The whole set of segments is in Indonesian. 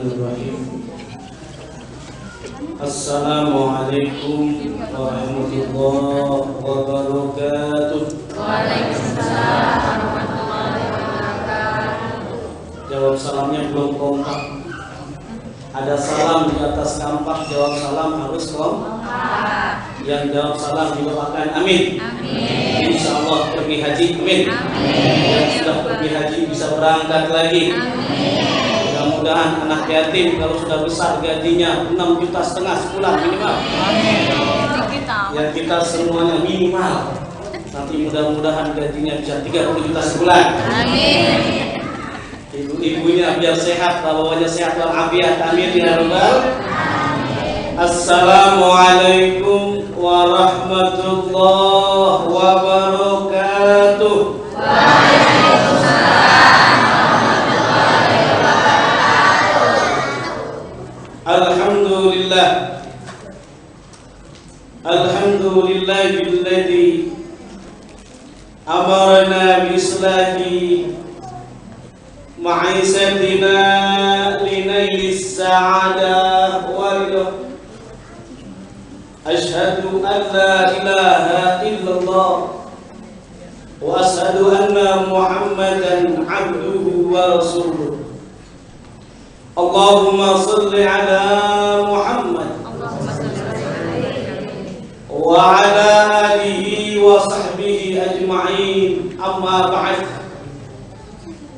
Bismillahirrahmanirrahim. Assalamualaikum warahmatullahi wabarakatuh. Waalaikumsalam warahmatullahi wabarakatuh. Jawab salamnya belum kompak. Ada salam di atas kampak, jawab salam harus kompak. Yang jawab salam didoakan amin. Amin. Insya Allah pergi haji amin. Yang sudah pergi haji bisa berangkat lagi. Mudah-mudahan anak yatim kalau sudah besar gajinya 6,5 juta sebulan minimal. Yang kita semuanya minimal. Nanti mudah-mudahan gajinya bisa 30 juta sebulan. Amin. Ibu-ibunya biar sehat, bapaknya sehat walafiat. Amin ya rabbal. Assalamualaikum warahmatullahi wabarakatuh. Alhamdulillah. Alhamdulillahilladzi amarna bi-islahi ma'isatina linailis sa'adah wal Ashhadu an la ilaha illallah wa ashhadu anna Muhammadan abduhu wa rasuluh. Allahumma salli ala Muhammad wa ala alihi wa sahbihi ajma'in. Amma ba'd.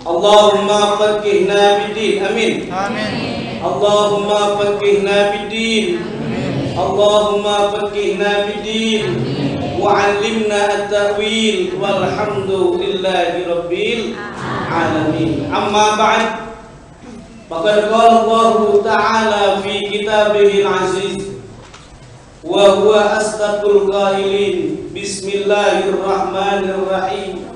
Allahumma faqihna bid-din. Amin. Amin. Allahumma faqihna bid-din. Allahumma faqihna bid-din wa 'allimna at-ta'wil walhamdulillahi rabbil alamin. Amma ba'd. Faqad qala Allah ta'ala fi kitabihil aziz wa huwa asdaqul qailin. Bismillahirrahmanirrahim.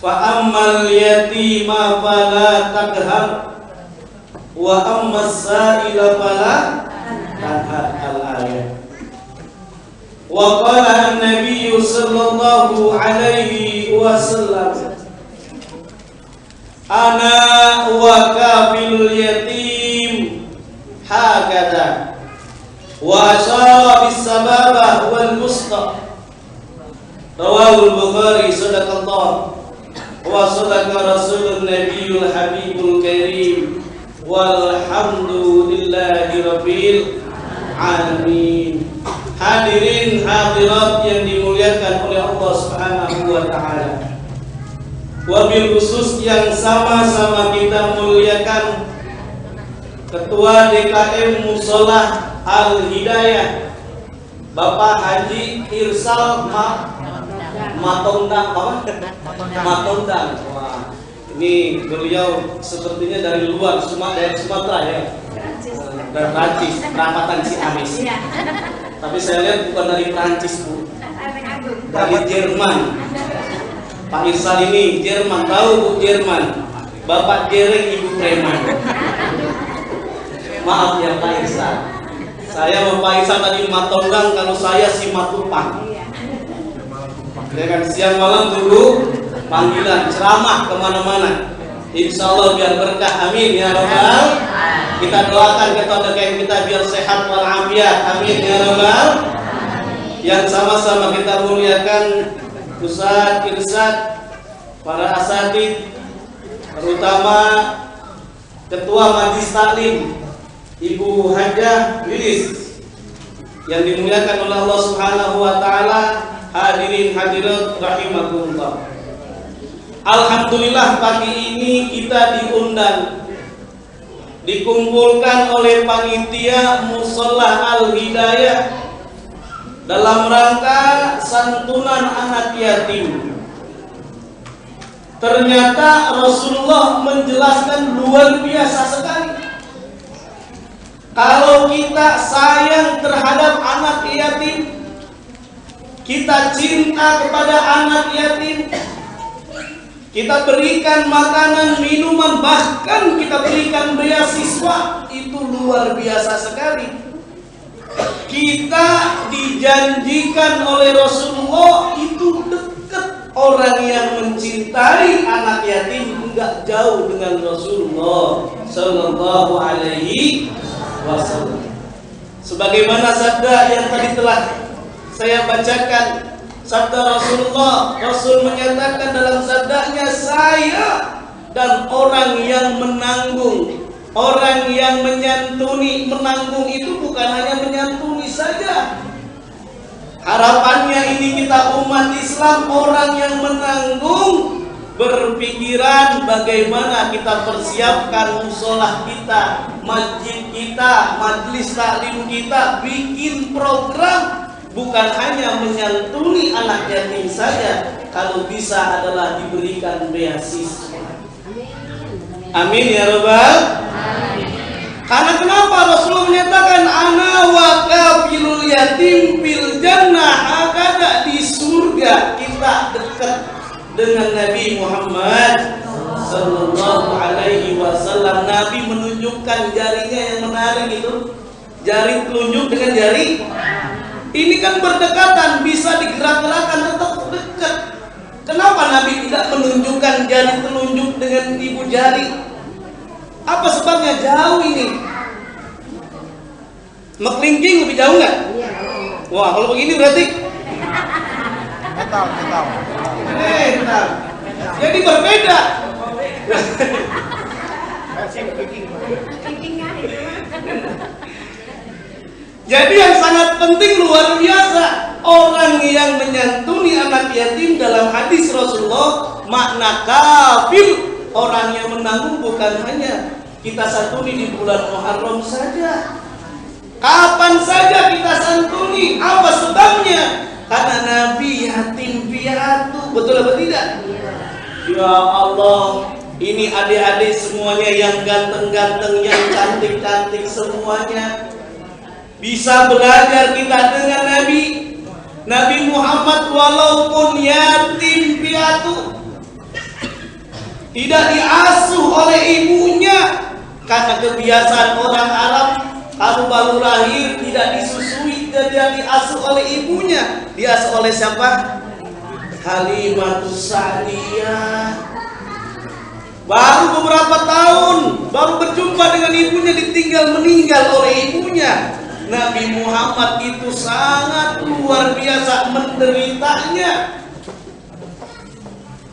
Fa ammal yatima fala taqhar wa ammas sa'ila fala tanhar. Al-ayat. Wa qala an-nabiy sallallahu alaihi wasallam, ana wa kafilul yatim hakada wa asyara bis sababah wal wusta. Rawahul Bukhari. Sadaqallah wa sadaqa rasulun nabiyul habibul karim walhamdulillahi rabbil alamin. Hadirin hadirat yang dimuliakan oleh Allah Subhanahu wa taala. Wabil khusus yang sama-sama kita muliakan Ketua DKM Musholah Al-Hidayah Bapak Haji Irsal Matondang. Wah, ini beliau sepertinya dari luar, dari Sumatera ya. Dari Prancis, perapatan Ciamis. Tapi saya lihat bukan dari Prancis, Bu. Dari Jerman. Pak Irsal ini Jerman, tahu Bu, Jerman. Bapak Jereng, Ibu Preman. Maaf ya Pak Irsal. Saya sama Pak Irsal tadi Matondang, kalau saya si Matupang. Dengan siang malam dulu panggilan ceramah kemana-mana. Insya Allah biar berkah, amin ya rabbal. Kita doakan ketua DKM kita biar sehat walafiat, amin ya rabbal. Yang sama-sama kita muliakan Ustaz Irsad, para asatid, terutama Ketua Majlis Taklim Ibu Hajah Lilis yang dimuliakan oleh Allah Subhanahu wa taala. Hadirin hadirat rahimakumullah. Alhamdulillah pagi ini kita diundang, dikumpulkan oleh panitia Musholah Al-Hidayah dalam rangka santunan anak yatim. Ternyata Rasulullah menjelaskan luar biasa sekali. Kalau kita sayang terhadap anak yatim, kita cinta kepada anak yatim, kita berikan makanan, minuman, bahkan kita berikan beasiswa, itu luar biasa sekali. Kita dijanjikan oleh Rasulullah itu dekat. Orang yang mencintai anak yatim enggak jauh dengan Rasulullah Sallallahu Alaihi Wasallam. Sebagaimana sabda yang tadi telah saya bacakan, sabda Rasulullah. Rasul menyatakan dalam sabdanya, saya dan orang yang menanggung, orang yang menyantuni. Menanggung itu bukan hanya menyantuni saja. Harapannya ini kita umat Islam, orang yang menanggung, berpikiran bagaimana kita persiapkan musola kita, masjid kita, majelis taklim kita, bikin program. Bukan hanya menyantuni anak yatim saja, kalau bisa adalah diberikan beasiswa. Amin ya Rabbal. Karena kenapa Rasulullah menyatakan ana wa kafilul yatim fil jannah, hakada di surga kita dekat dengan Nabi Muhammad sallallahu alaihi wasallam. Nabi menunjukkan jarinya yang menarik itu, jari telunjuk dengan jari. Ini kan berdekatan, bisa digerak-gerakkan, tetap dekat. Kenapa Nabi tidak menunjukkan jari telunjuk dengan ibu jari? Apa sebabnya? Jauh ini. Mekelingking lebih jauh nggak? Wah, kalau begini berarti metal. Jadi berbeda. Jadi yang sangat penting, luar biasa, orang yang menyantuni anak yatim dalam hadis Rasulullah, makna kafil, orang yang menanggung bukan hanya kita santuni di bulan Muharram saja. Kapan saja kita santuni. Apa sebabnya? Karena Nabi yatim piatu. Betul apa tidak? Ya Allah, ini adik-adik semuanya yang ganteng-ganteng, yang cantik-cantik semuanya. Bisa belajar kita dengan Nabi Muhammad, walaupun yatim piatu, tidak diasuh oleh ibunya. Karena kebiasaan orang Arab, kalau baru lahir tidak disusui, tidak diasuh oleh ibunya. Diasuh oleh siapa? Halimatus Sa'diyah. Baru beberapa tahun, baru berjumpa dengan ibunya, ditinggal meninggal oleh ibunya. Nabi Muhammad itu sangat luar biasa menderitanya.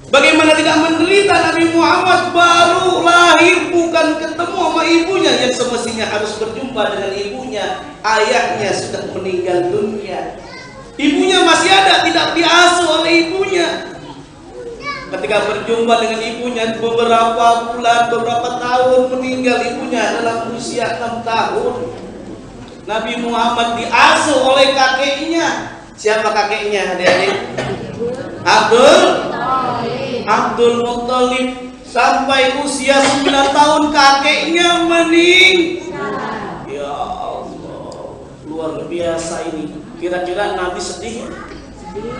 Bagaimana tidak menderita? Nabi Muhammad baru lahir, bukan ketemu sama ibunya, yang semestinya harus berjumpa dengan ibunya. Ayahnya sudah meninggal dunia, ibunya masih ada, tidak diasuh oleh ibunya. Ketika berjumpa dengan ibunya, beberapa bulan, beberapa tahun, meninggal ibunya dalam usia 6 tahun. Nabi Muhammad diasuh oleh kakeknya. Siapa kakeknya, adik-adik? Abdul Muttalib. Sampai usia 9 tahun kakeknya meninggal. Ya Allah, luar biasa ini. Kira-kira Nabi sedih?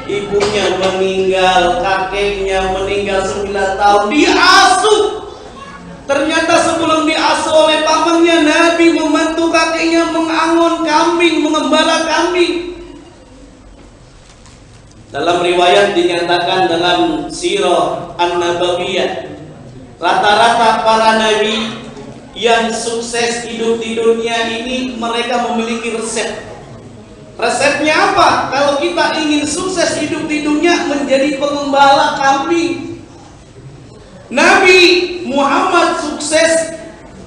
Ibunya meninggal, kakeknya meninggal 9 tahun, diasuh. Ternyata sebelum diasuh oleh pamannya, Nabi membantu kakeknya mengangon kambing, mengembala kambing. Dalam riwayat dinyatakan dalam Sirah An-Nabawiyah, rata-rata para nabi yang sukses hidup di dunia ini, mereka memiliki resep. Resepnya apa? Kalau kita ingin sukses hidup di dunia, menjadi pengembala kambing. Nabi Muhammad sukses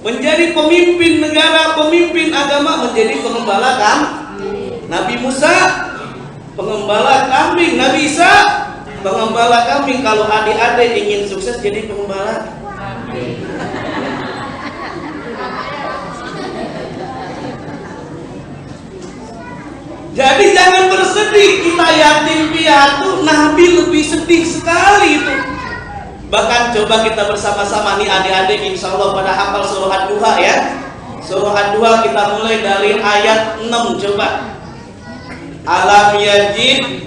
menjadi pemimpin negara, pemimpin agama, menjadi pengembala kambing. Nabi Musa pengembala kambing, Nabi Isa pengembala kambing. Kalau adik-adik ingin sukses jadi pengembala kambing. Jadi jangan bersedih kita yatim piatu, Nabi lebih sedih sekali itu. Bahkan coba kita bersama-sama nih adik-adik, insya Allah pada hafal surah Ad-Duha ya. Surah Ad-Duha kita mulai dari ayat 6 coba. Alam yajid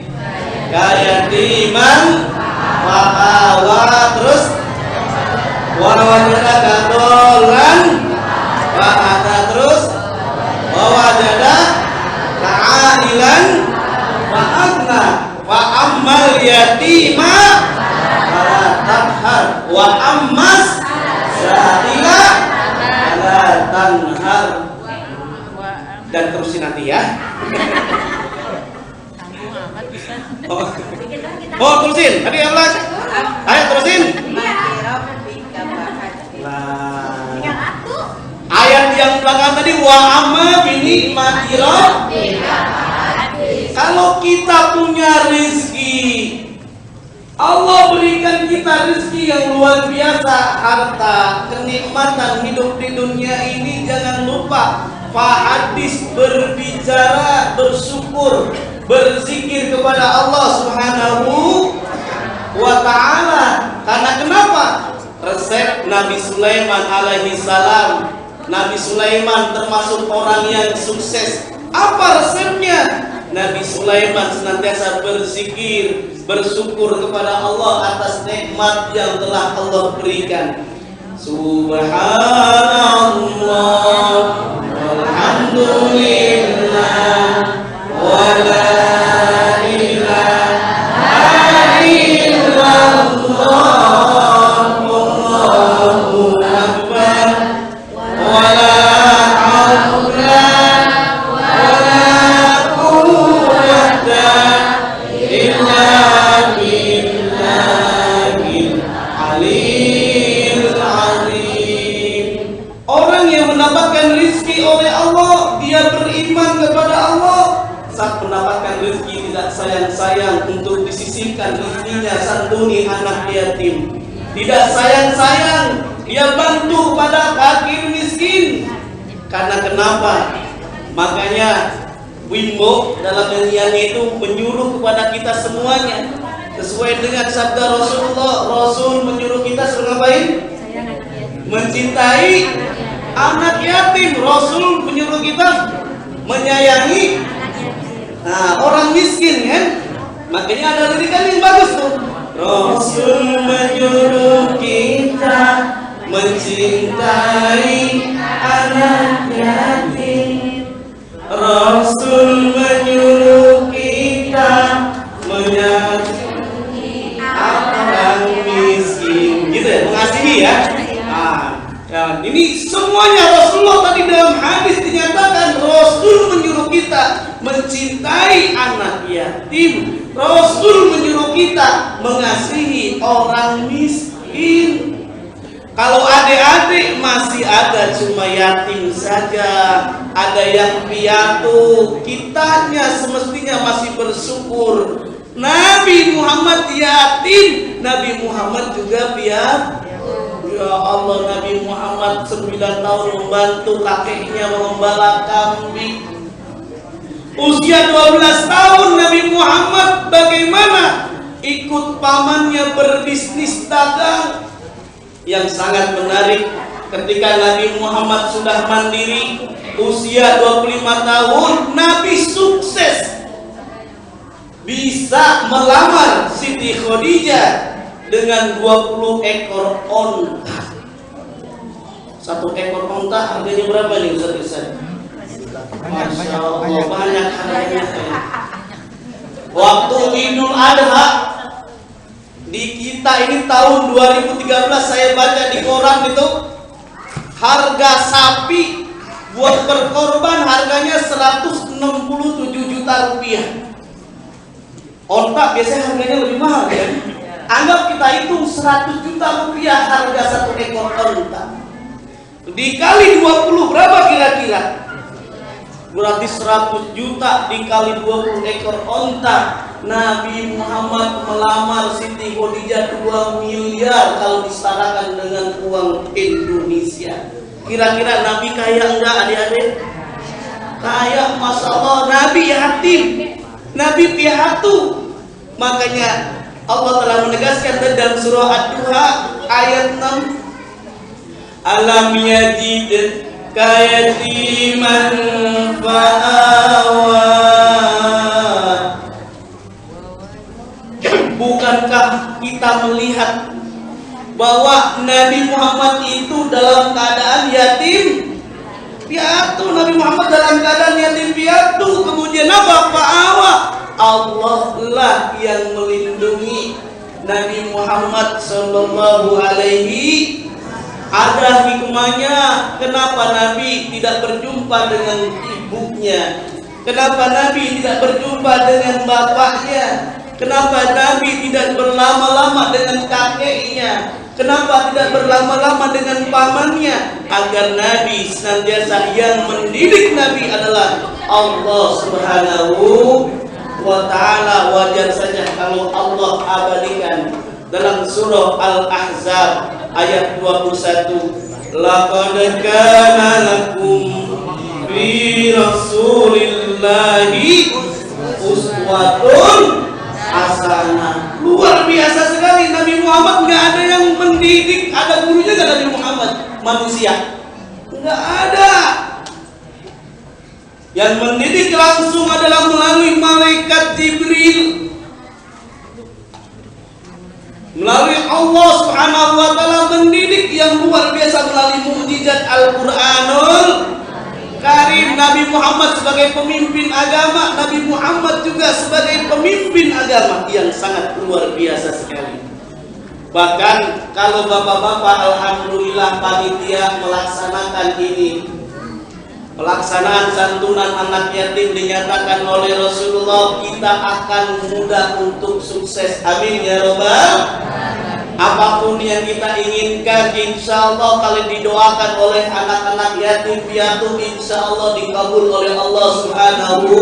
kayatiman fa'awa, terus wa wajadaka dolan fa'ata, terus wa wajada ka'ailan fa'agna wa ammal yatima wa ammas sa'ila tanhar. Dan terusin nanti ya. Oh terusin. Tadi yang lagi. Ayo terusin. Nah, ayat yang belakang tadi wa amma bini matiro. Kalau kita punya rezeki, Allah berikan kita rezeki yang luar biasa, harta, kenikmatan hidup di dunia ini, jangan lupa fahadis, berbicara, bersyukur, berzikir kepada Allah Subhanahu wa ta'ala. Karena kenapa? Resep Nabi Sulaiman alaihi salam. Nabi Sulaiman termasuk orang yang sukses. Apa resepnya? Nabi Sulaiman senantiasa berzikir, bersyukur kepada Allah atas nikmat yang telah Allah berikan. Subhanallah walhamdulillah wa la ilaha illallah wallahu akbar wa la haula wa la quwwata illa billahil aliyyil azim. Orang yang mendapatkan rezeki oleh Allah, dia beriman kepada Allah. Saat mendapatkan rezeki tidak sayang-sayang untuk disisihkan rezekinya, santuni anak yatim. Tidak sayang-sayang, dia bantu pada fakir miskin. Karena kenapa? Makanya Wimbo dalam nyanyian itu menyuruh kepada kita semuanya sesuai dengan sabda Rasulullah. Rasul menyuruh kita suruh ngapain? Mencintai anak yatim. Rasul menyuruh kita menyayangi orang miskin, kan? Makanya ada lirikan yang bagus tuh. Rasul menyuruh kita mencintai anak yatim. Rasul menyuruh kita menyayangi orang miskin. Gitu ya, mengasihi ya. Dan ini semuanya Rasulullah tadi dalam hadis dinyatakan Rasul menyuruh kita mencintai anak yatim. Rasul menyuruh kita mengasihi orang miskin. Kalau adik-adik masih ada cuma yatim saja, ada yang piatu, kitanya semestinya masih bersyukur. Nabi Muhammad yatim, Nabi Muhammad juga piatu. Ya Allah, Nabi Muhammad 9 tahun membantu kakeknya mengembala kambing. Usia 12 tahun Nabi Muhammad bagaimana? Ikut pamannya berbisnis dagang. Yang sangat menarik, ketika Nabi Muhammad sudah mandiri, usia 25 tahun, Nabi sukses bisa melamar Siti Khadijah dengan 20 ekor onta. Satu ekor onta harganya berapa nih Ustaz? Masya Allah, banyak harganya. Waktu Idul Adha di kita ini tahun 2013, saya baca di koran itu harga sapi buat berkorban harganya 167 juta rupiah. Onta biasanya harganya lebih mahal ya. Anggap kita hitung 100 juta rupiah harga satu ekor onta. Dikali 20 berapa kira-kira? Berarti 100 juta dikali 20 ekor onta. Nabi Muhammad melamar Siti Khadijah 2 miliar kalau disetarakan dengan uang Indonesia. Kira-kira Nabi kaya enggak adik-adik? Kaya, Masya Allah. Nabi yatim, Nabi piatu. Makanya Allah telah menegaskan dalam surah Ad-Duha ayat 6, alam yajid kayatiman fa'awa. Bukankah kita melihat bahwa Nabi Muhammad itu dalam keadaan yatim piatu? Nabi Muhammad dalam keadaan yatim piatu. Kemudian apa? Fa'awa. Allah lah yang melindungi Nabi Muhammad sallallahu alaihi Ada hikmahnya. Kenapa Nabi tidak berjumpa dengan ibunya? Kenapa Nabi tidak berjumpa dengan bapaknya? Kenapa Nabi tidak berlama-lama dengan kakeknya? Kenapa tidak berlama-lama dengan pamannya? Agar Nabi senantiasa yang mendidik Nabi adalah Allah Subhanahu wa ta'ala. Wajar saja kalau Allah abadikan dalam surah Al-Ahzab ayat 21, laqad kana lakum fi rasulillahi uswatun hasanah. Luar biasa sekali Nabi Muhammad. Nggak ada yang mendidik, ada gurunya nggak Nabi Muhammad manusia? Nggak ada. Yang mendidik langsung adalah melalui malaikat Jibril, melalui Allah Subhanahu wa ta'ala mendidik yang luar biasa melalui mukjizat Al-Qur'anul Karim. Nabi Muhammad sebagai pemimpin agama, Nabi Muhammad juga sebagai pemimpin agama yang sangat luar biasa sekali. Bahkan kalau bapak-bapak alhamdulillah panitia melaksanakan ini, pelaksanaan santunan anak yatim dinyatakan oleh Rasulullah, kita akan mudah untuk sukses. Amin ya robbal. Apapun yang kita inginkan, insya Allah kalau didoakan oleh anak-anak yatim piatu, insya Allah dikabul oleh Allah Subhanahu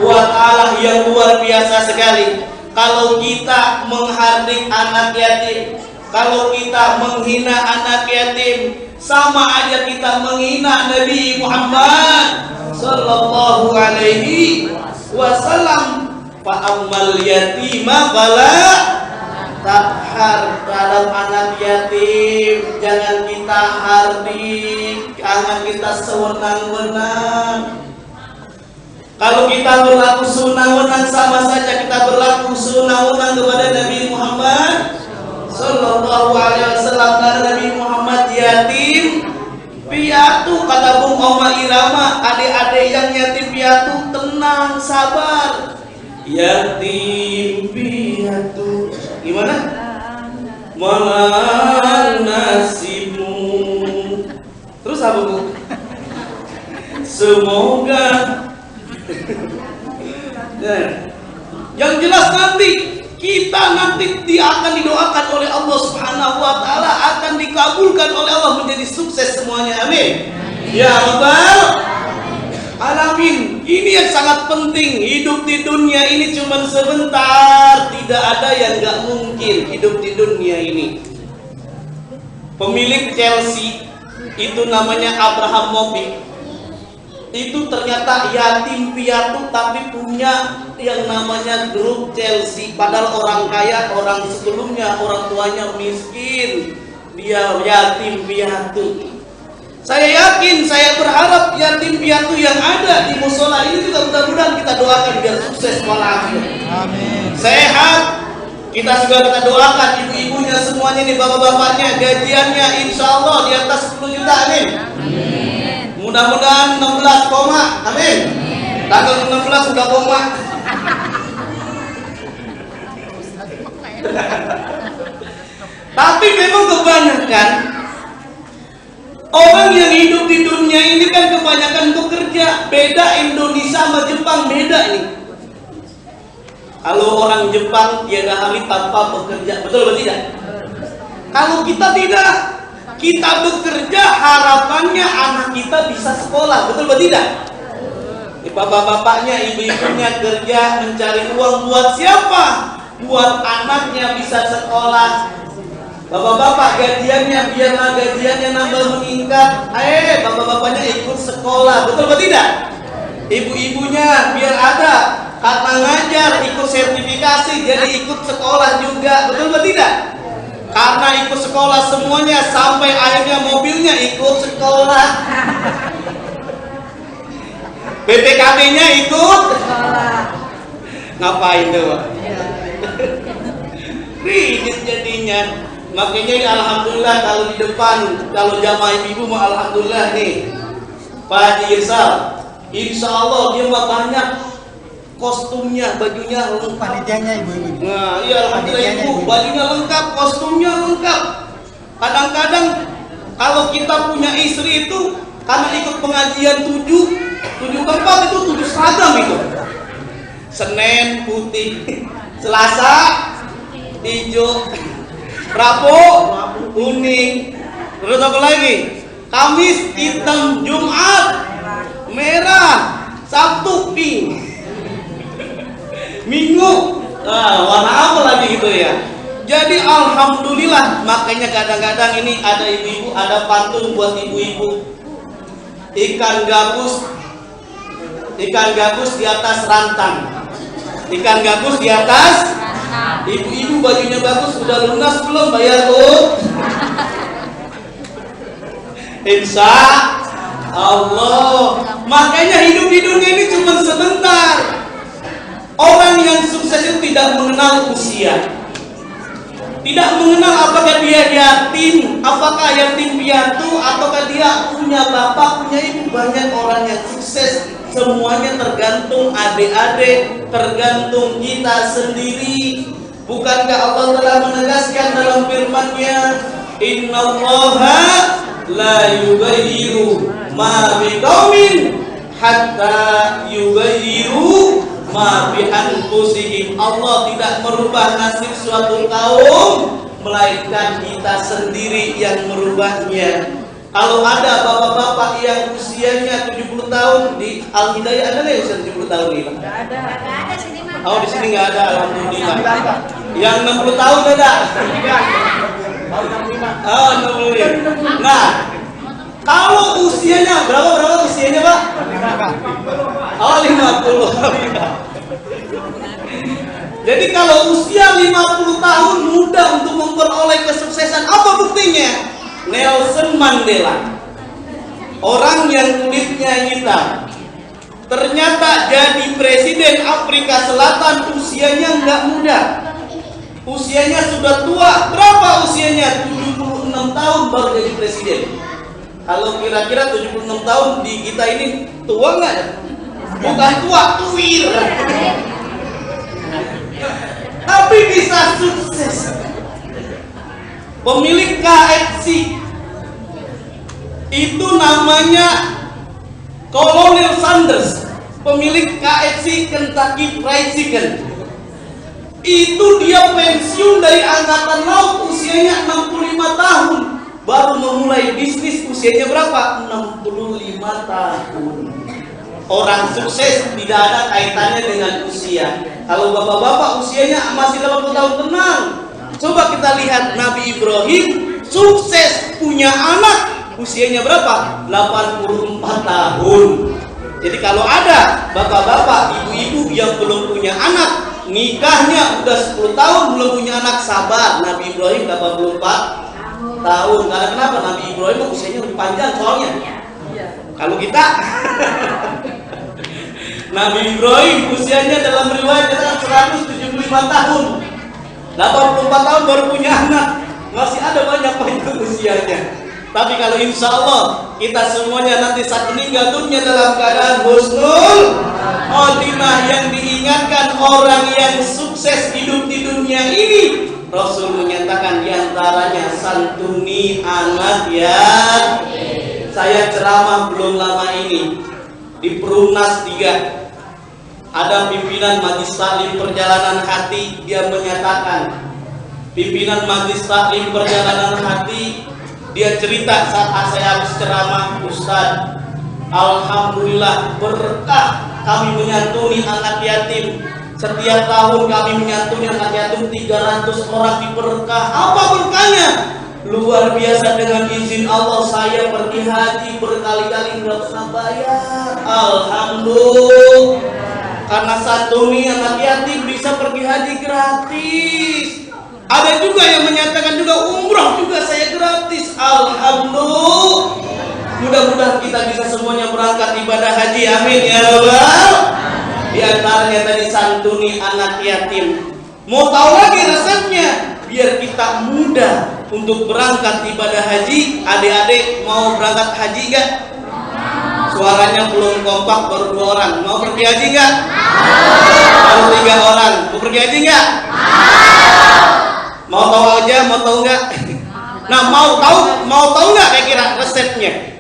wa ta'ala. Yang luar biasa sekali. Kalau kita menghardik anak yatim, kalau kita menghina anak yatim, sama aja kita menghina Nabi Muhammad sallallahu alaihi wasallam. Fa'ammal yatima fala takhar. Terhadap anak yatim jangan kita hardik, jangan kita sewenang-wenang. Kalau kita berlaku sewenang-wenang, sama saja kita berlaku sewenang-wenang kepada Nabi Muhammad sallallahu alaihi wasallam. Karena Nabi Muhammad yatim piatu, kata Bung Oma Irama, adik-adik yang yatim piatu tenang, sabar. Yatim piatu gimana? Mana nasibmu? Terus apa Bu? Semoga nah, yang jelas nanti dia akan didoakan oleh Allah Subhanahu wa ta'ala, akan dikabulkan oleh Allah, menjadi sukses semuanya. Amin ya rabbal alamin. Ini yang sangat penting. Hidup di dunia ini cuma sebentar, tidak ada yang gak mungkin hidup di dunia ini. Pemilik Chelsea itu namanya Abraham Mobi, itu ternyata yatim piatu tapi punya yang namanya grup Chelsea. Padahal orang kaya, orang sebelumnya orang tuanya miskin, dia yatim piatu. Saya yakin, saya berharap yatim piatu yang ada di musola ini juga mudah-mudahan kita doakan biar sukses walafiat. Amin. Sehat. Kita juga kita doakan ibu-ibunya semuanya nih, bapak-bapaknya, gajiannya insya Allah di atas 10 juta. Amin. Mudah-mudahan 16 koma. Amin. Tanggal 16 sudah koma. Tapi memang kebanyakan orang yang hidup di dunia ini kan kebanyakan bekerja. Beda Indonesia sama Jepang, beda ini. Kalau orang Jepang tiada hari tanpa bekerja, betul atau tidak? Kalau kita tidak, kita bekerja harapannya anak kita bisa sekolah, betul atau tidak? Bapak-bapaknya, ibu-ibunya kerja mencari uang buat siapa? Buat anaknya bisa sekolah. Bapak-bapak gajiannya biarlah gajiannya nambah meningkat. Bapak-bapaknya ikut sekolah, betul atau tidak? Ibu-ibunya biar ada karena ngajar ikut sertifikasi, jadi ikut sekolah juga, betul atau tidak? Karena ikut sekolah semuanya sampai akhirnya mobilnya ikut sekolah. BPKB-nya ikut sekolah. Ngapain tuh? Rigid jadinya. Makanya alhamdulillah kalau di depan, kalau jamaah ibu mau alhamdulillah nih Pak Haji Irsal, insya Allah dia mah banyak kostumnya, bajunya lengkap. Panitianya ibu-ibu. Nah iya alhamdulillah ibu, bajunya lengkap, kostumnya lengkap. Kadang-kadang kalau kita punya istri itu karena ikut pengajian 7 tempat itu 7 seragam itu. Senin putih, Selasa hijau, Rabu kuning, terus apa lagi? Kamis hitam, Jumat merah, Sabtu pink, Minggu warna apa lagi gitu ya. Jadi alhamdulillah, makanya kadang-kadang ini ada ibu-ibu, ada pantun buat ibu-ibu. Ikan gabus di atas rantang. Ikan gabus di atas. Ibu-ibu bajunya bagus, sudah lunas belum bayar tuh? Insya Allah. Makanya hidup di dunia ini cuma sebentar. Orang yang sukses itu tidak mengenal usia. Tidak mengenal apakah dia yatim, apakah yatim piatu, ataukah dia punya bapak, punya ibu. Banyak orang yang sukses, semuanya tergantung adik-adik, tergantung kita sendiri. Bukankah Allah telah menegaskan dalam firman-Nya, Innallaha la yughayyiru ma biqaumin hatta yughayyiru ma bi anfusihim. Allah tidak merubah nasib suatu kaum, melainkan kita sendiri yang merubahnya. Kalau ada bapak-bapak yang usianya 70 tahun di Al-Hidayah, ada nggak yang usia 70 tahun ini? Nggak ada sini. Oh, di sini nggak ada, alhamdulillah. Yang 60 tahun ada? Oh, 65. Nah, kalau usianya berapa usianya, Pak? Oh, 50. Jadi kalau usia 50 tahun mudah untuk memperoleh kesuksesan. Apa buktinya? Nelson Mandela, orang yang kulitnya hitam, ternyata jadi presiden Afrika Selatan usianya nggak muda. Usianya sudah tua. Berapa usianya? 76 tahun baru jadi presiden. Kalau kira-kira 76 tahun di kita ini tua nggak ya? Bukan tua, tuir. Tapi bisa sukses. Pemilik KFC itu namanya Colonel Sanders, pemilik KFC, Kentucky Fried Chicken. Itu dia pensiun dari angkatan laut usianya 65 tahun, baru memulai bisnis usianya berapa? 65 tahun. Orang sukses tidak ada kaitannya dengan usia. Kalau bapak-bapak usianya masih 80 tahun, tenang. Coba kita lihat Nabi Ibrahim sukses punya anak, usianya berapa? 84 tahun. Jadi kalau ada bapak-bapak, ibu-ibu yang belum punya anak, nikahnya udah 10 tahun belum punya anak, sabar. Nabi Ibrahim 84 tahun. Karena kenapa? Nabi Ibrahim usianya lebih panjang soalnya. Kalau kita Nabi Ibrahim usianya dalam riwayat 175 tahun. 84 tahun baru punya anak, masih ada banyak panjang usianya. Tapi kalau insya Allah kita semuanya nanti saat meninggal dunia dalam keadaan husnul khotimah, yang diingatkan orang yang sukses hidup di dunia ini, Rasul menyatakan diantaranya santuni anak ya. Saya ceramah belum lama ini di Perumnas 3. Ada pimpinan Majelis Taklim Perjalanan Hati, dia menyatakan, pimpinan Majelis Taklim Perjalanan Hati, dia cerita saat saya habis ceramah, Ustaz, alhamdulillah berkah kami menyantuni anak yatim. Setiap tahun kami menyantuni anak yatim 300 orang di berkah. Apa berkahnya? Luar biasa, dengan izin Allah saya pergi haji berkali-kali nggak pernah bayar. Alhamdulillah. Karena santuni anak yatim bisa pergi haji gratis. Ada juga yang menyatakan juga umroh juga saya gratis. Alhamdulillah. Mudah-mudahan kita bisa semuanya berangkat ibadah haji. Amin ya rabbal. Di antaranya tadi santuni anak yatim. Mau tahu lagi resepnya? Biar kita mudah untuk berangkat ibadah haji. Adik-adik mau berangkat haji gak? Suaranya belum kompak, baru 2 orang. Mau pergi haji nggak? Baru 3 orang. Mau pergi haji nggak? Mau tahu aja, mau tahu nggak? Nah, mau tahu nggak kira-kira resepnya?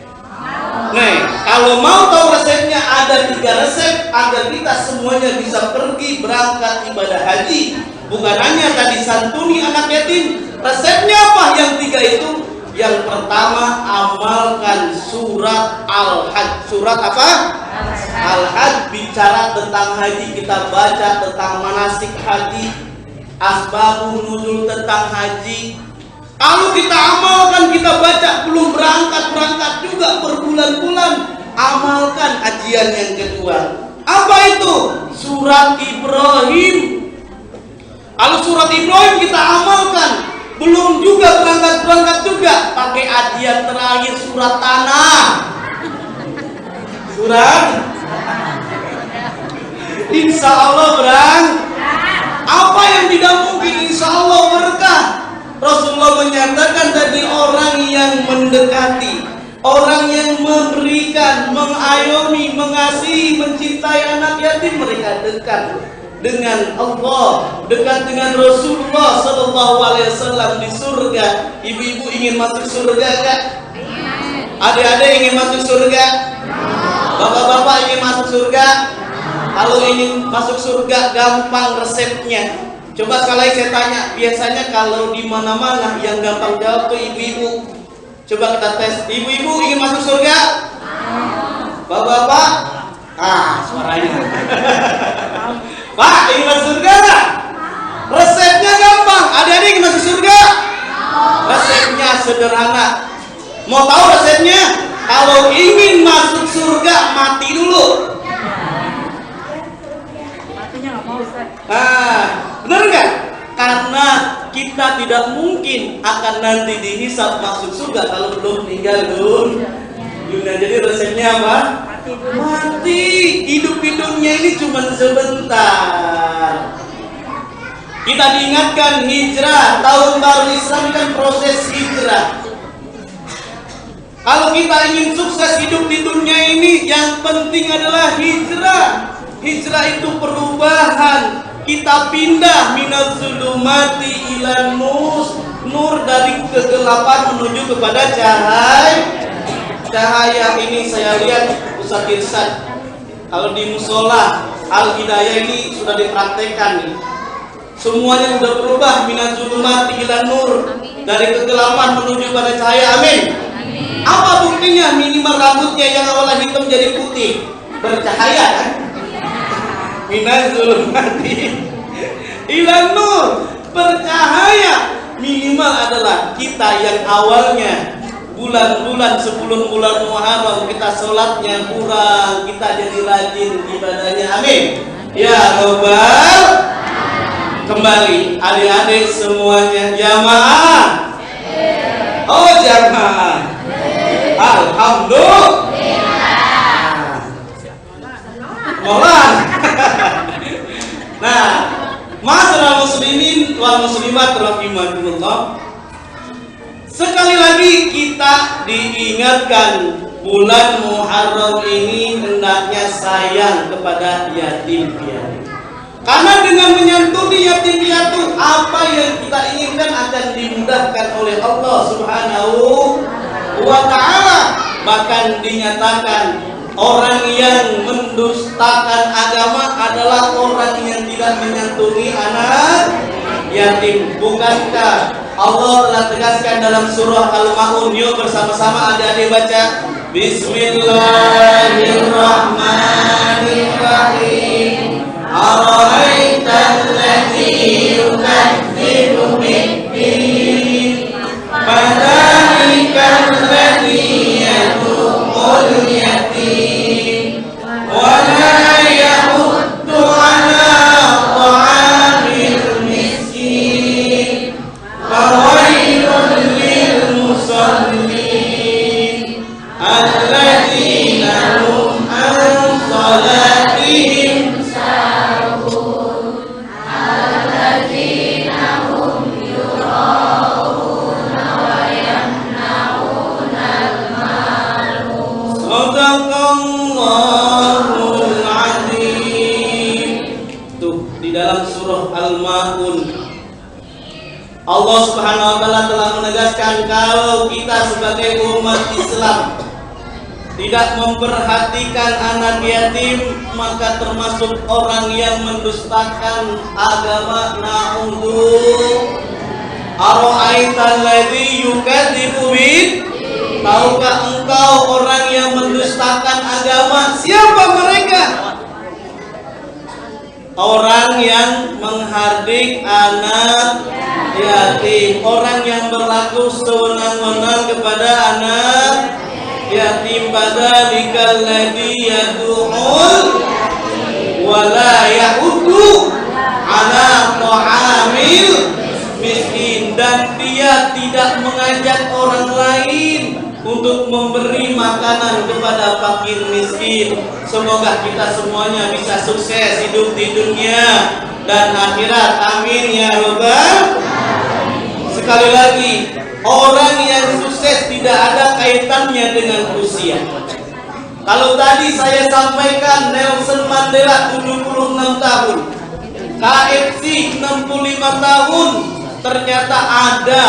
Nih, kalau mau tahu resepnya, ada 3 resep agar kita semuanya bisa pergi berangkat ibadah haji. Bukan hanya tadi santuni anak yatim. Resepnya apa yang 3 itu? Yang pertama, amalkan surat Al-Hajj. Surat apa? Al-Hajj bicara tentang haji. Kita baca tentang manasik haji, asbabun nuzul tentang haji. Kalau kita amalkan, kita baca belum berangkat juga berbulan-bulan. Amalkan ajian yang kedua. Apa itu? Surat Ibrahim. Kalau surat Ibrahim kita amalkan, belum juga berangkat juga, pakai ajian terakhir surat Tanah. Surat Insya Allah berang. Apa yang tidak mungkin insya Allah berkah. Rasulullah menyatakan tadi, orang yang mendekati, orang yang memberikan, mengayomi, mengasihi, mencintai anak yatim, mereka dekat dengan Allah, dekat dengan Rasulullah Sallallahu Alaihi Wasallam di surga. Ibu-ibu ingin masuk surga enggak? Adik-adik ingin masuk surga? Bapak-bapak ingin masuk surga? Kalau ingin masuk surga, gampang resepnya. Coba sekali saya tanya, biasanya kalau di mana-mana yang gampang jawab tuh ibu-ibu. Coba kita tes, ibu-ibu ingin masuk surga? Bapak-bapak? Suaranya. Pak, ingin masuk surga nggak? Resepnya gampang. Adik-adik ingin masuk surga? Resepnya sederhana. Mau tahu resepnya? Kalau ingin masuk surga, mati dulu. Benar nggak? Karena kita tidak mungkin akan nanti dihisab masuk surga kalau belum meninggal dunia. Jadi resepnya apa? Mati. Hidup di dunia ini cuma sebentar. Kita diingatkan hijrah. Tahun baru Islam kan proses hijrah. Kalau kita ingin sukses hidup di dunia ini, yang penting adalah hijrah. Hijrah itu perubahan. Kita pindah minaz zulumati ilan nur, dari kegelapan menuju kepada cahaya. Ini saya lihat Ustaz Irsyad, kalau di musola Al-Hidayah ini sudah dipraktekkan nih. Semuanya sudah berubah minaz zulumati ilan nur, dari kegelapan menuju pada cahaya. Amin. Apa buktinya? Minimal rambutnya yang awalnya hitam jadi putih, bercahaya kan? Minaz zulumati ilan nur, bercahaya. Minimal adalah kita yang awalnya bulan-bulan sebelum bulan Muharram kita sholatnya kurang, kita jadi rajin ibadahnya. Amin. Ya Rabbal. Kembali adik-adik semuanya jamaah. Oh jamaah. Alhamdulillah. Molan. Nah, masyarakat muslimin wal muslimat rahimakumullah. Sekali lagi kita diingatkan, bulan Muharram ini hendaknya sayang kepada yatim piatu. Karena dengan menyantuni yatim piatu, apa yang kita inginkan akan dimudahkan oleh Allah Subhanahu wa ta'ala. Bahkan dinyatakan, orang yang mendustakan agama adalah orang yang tidak menyantuni anak yatim. Bukankah Allah telah tegaskan dalam surah Al-Ma'un? Yuk bersama-sama adik-adik baca. Bismillahirrahmanirrahim. Ara'aital ladzi yukadzibu bid-din, fadzalikal ladzi yad'ul yatim wa la yahuddu 'ala ta'amil miskin, fawailun lil musallin alladzina hum an salatihim sahun. Subhanahu wa taala telah menegaskan kalau kita sebagai umat Islam tidak memperhatikan anak yatim, maka termasuk orang yang mendustakan agama. Na'udzu. Ara'aital ladzi yukadzibu bid? Tahukah engkau orang yang mendustakan agama? Siapa mereka? Orang yang menghardik anak yatim, orang yang berlaku sewenang-wenang kepada anak yatim. Padzalikal ladzi yad'ul wala ya'uddu ala ta'amil miskin, dan dia tidak mengajak orang lain untuk memberi makanan kepada fakir miskin. Semoga kita semuanya bisa sukses hidup di dunia dan akhirat. Amin ya rabbal. Sekali lagi, orang yang sukses tidak ada kaitannya dengan usia. Kalau tadi saya sampaikan Nelson Mandela 76 tahun, KFC 65 tahun, ternyata ada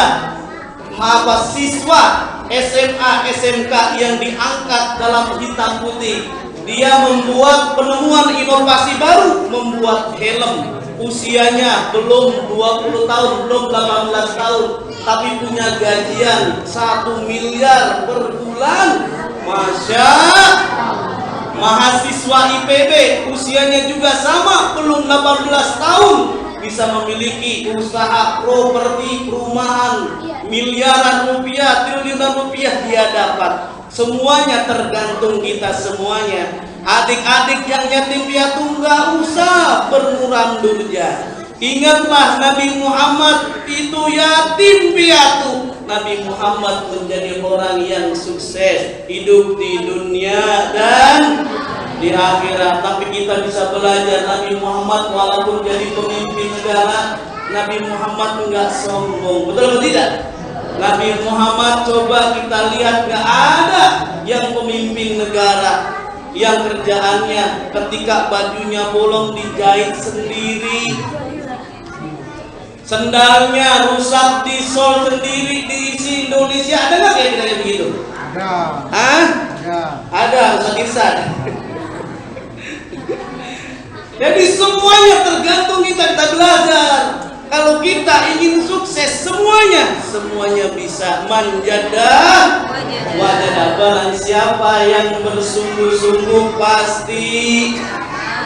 siswa SMA, SMK yang diangkat dalam hitam putih. Dia membuat penemuan inovasi baru, membuat helm. Usianya belum 20 tahun, belum 18 tahun, tapi punya gajian 1 miliar per bulan. Masya Allah. Mahasiswa IPB, usianya juga sama, belum 18 tahun, bisa memiliki usaha properti perumahan, miliaran rupiah, triliunan rupiah dia dapat. Semuanya tergantung kita semuanya. Adik-adik yang yatim piatu nggak usah bermuram durja. Ingatlah Nabi Muhammad itu yatim piatu. Nabi Muhammad menjadi orang yang sukses hidup di dunia dan di akhirat. Tapi kita bisa belajar Nabi Muhammad walaupun jadi pemimpin negara, Nabi Muhammad enggak sombong. Betul atau tidak? Nabi Muhammad, coba kita lihat, gak ada yang pemimpin negara yang kerjaannya ketika bajunya bolong dijahit sendiri, sendalnya rusak disol sendiri. Di Indonesia ada nggak kayak begitu? Ada. Hah? Ada. Ada, Ustaz Irsan. Jadi semuanya tergantung kita belajar. Kalau kita ingin sukses, semuanya bisa. Manjadah wajadah. Barang siapa yang bersungguh-sungguh pasti